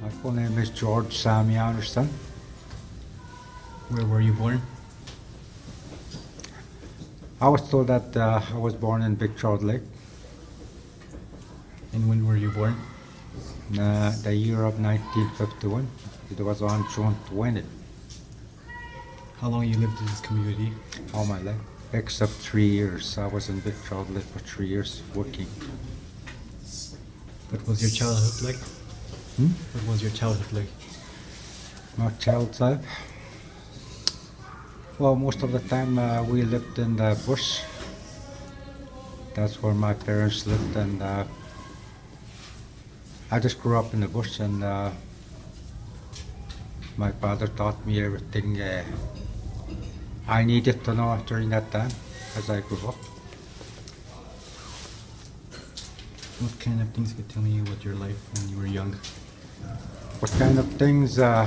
My full name is George Sammy Anderson. Where were you born? I was told that I was born in Big Trout Lake, And when were you born? the year of 1951. It was on June 20th, How long you lived in this community? all my life, except 3 years. I was in Big Trout Lake for 3 years working. What was your childhood like? What was your childhood like? My child's life? Well, most of the time we lived in the bush. That's where my parents lived, and I just grew up in the bush, and my father taught me everything I needed to know during that time as I grew up. What kind of things could tell me about your life when you were young? What kind of things? There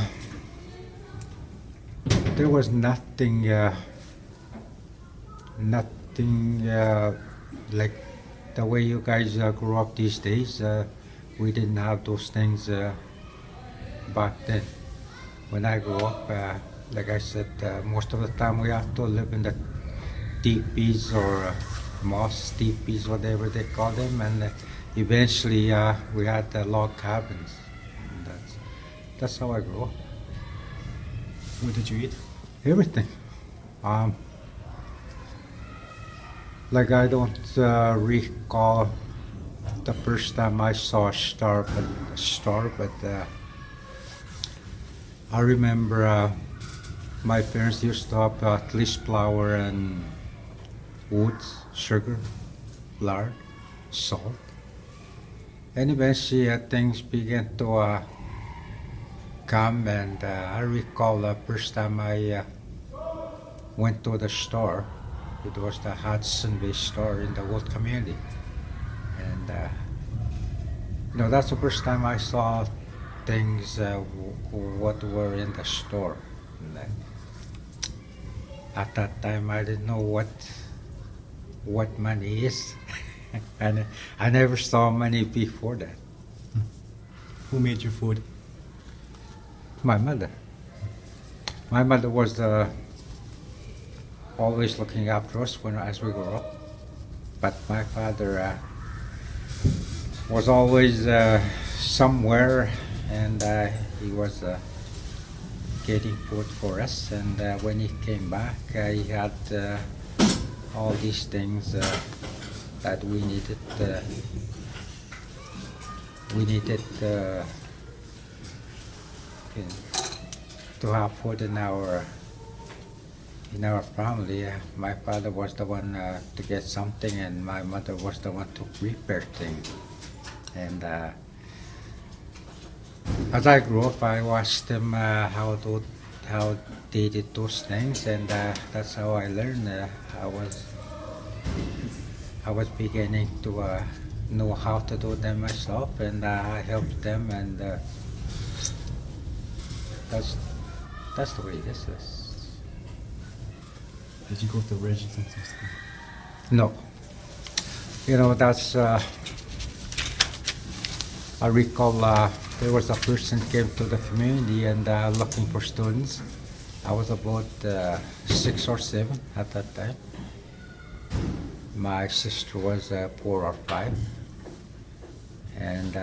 was nothing, like the way you guys grew up these days. We didn't have those things back then. When I grew up, like I said, most of the time we had to live in the teepees or moss teepees, whatever they call them, and eventually we had log cabins. And that's how I grew up. What did you eat? Everything. Like I don't recall the first time I saw a star, but I remember my parents used to have at least flour and oats, sugar, lard, salt, and eventually things began to come, and I recall the first time I went to the store. It was the Hudson-based store in the old community, and that's the first time I saw things what were in the store. And, at that time, I didn't know what money is, and I never saw money before that. Who made your food? My mother. My mother was always looking after us as we grew up. But my father was always somewhere, and he was getting food for us. And when he came back, he had all these things that we needed. To have food in our family. My father was the one to get something, and my mother was the one to prepare things. And as I grew up, I watched them how they did those things, and that's how I learned. I was beginning to know how to do them myself, and I helped them, and that's the way it is. Did you go to residence school? No. That's, I recall there was a person came to the community and looking for students. I was about 6 or 7 at that time. My sister was 4 or 5. And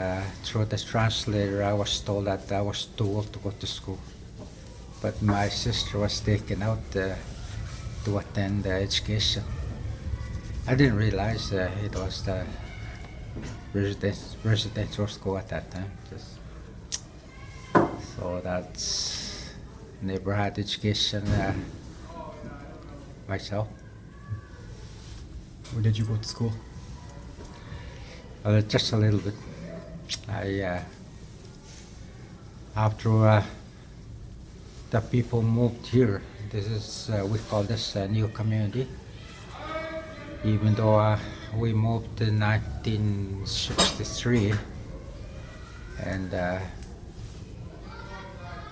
through the translator, I was told that I was too old to go to school. But my sister was taken out to attend education. I didn't realize it was the residential school at that time. So that's never had education myself. Where did you go to school? Just a little bit. After the people moved here, this is we call this a new community. Even though we moved in 1963, and that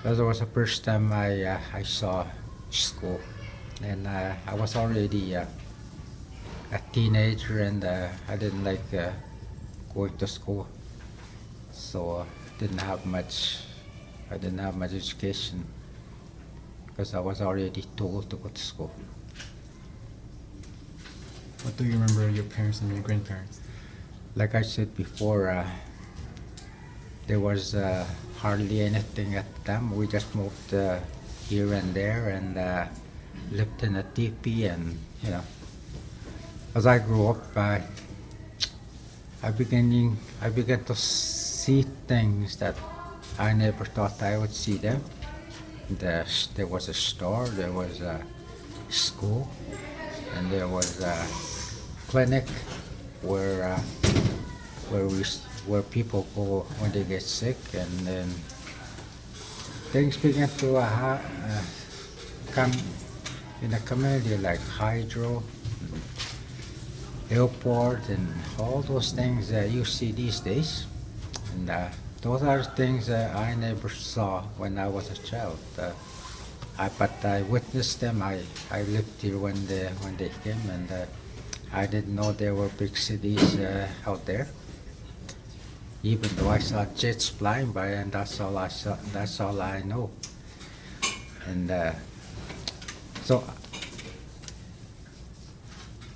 was the first time I saw school, and I was already a teenager, and I didn't like going to school, so didn't have much I didn't have much education because I was already told to go to school. What do you remember of your parents and your grandparents? Like I said before, there was hardly anything at the time. We just moved here and there and lived in a teepee, and as I grew up, I began to see things that I never thought I would see them. There was a store, there was a school, and there was a clinic where people go when they get sick, and then things began to come in a community like hydro, airport, and all those things that you see these days. And those are things that I never saw when I was a child. But I witnessed them. I lived here when they came, and I didn't know there were big cities out there. Even though I saw jets flying by, and that's all I saw. That's all I know. And so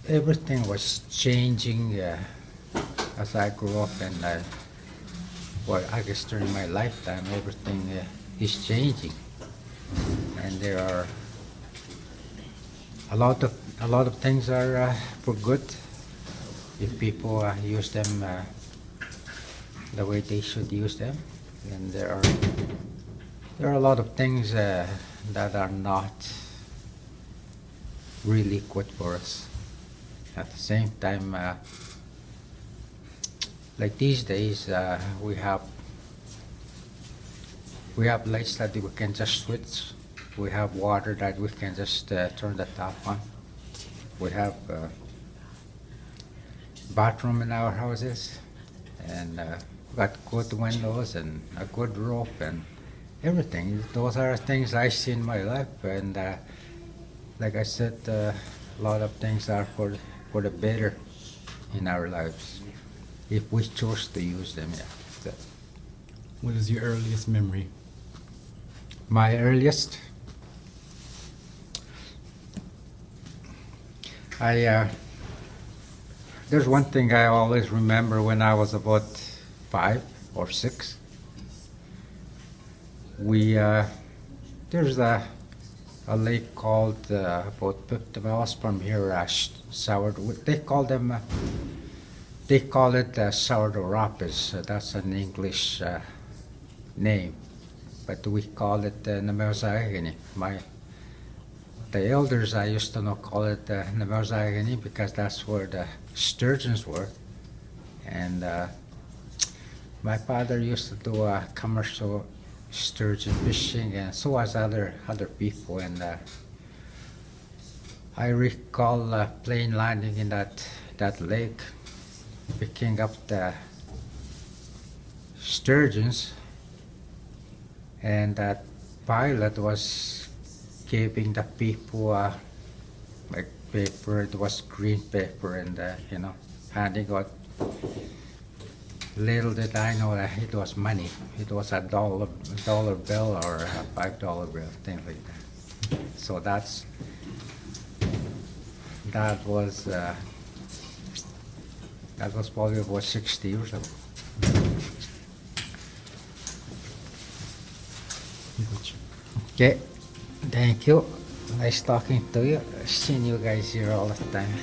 everything was changing as I grew up, and I guess during my lifetime, everything is changing, and there are a lot of things are for good if people use them the way they should use them, and there are a lot of things that are not really good for us. At the same time, like these days, we have lights that we can just switch. We have water that we can just turn the tap on. We have bathroom in our houses, and got good windows and a good roof and everything. Those are things I see in my life, and like I said, a lot of things are for the better in our lives if we choose to use them. Yeah. What is your earliest memory? My earliest, there's one thing I always remember when I was about 5 or 6. There's a lake called about 50 miles from here, sourdough. They call it Sourdough Rapids. That's an English name, but we call it Nameosaigini. The elders I used to know call it Nameosaigini because that's where the sturgeons were, and my father used to do commercial sturgeon fishing, and so was other people. And I recall plane landing in that lake, picking up the sturgeons, and that pilot was giving the people like paper. It was green paper, and handing out. Little did I know that it was money. It was a dollar bill or a $5 bill, things like that. So that was probably about 60 years ago. Okay, thank you. Nice talking to you. Seeing you guys here all the time.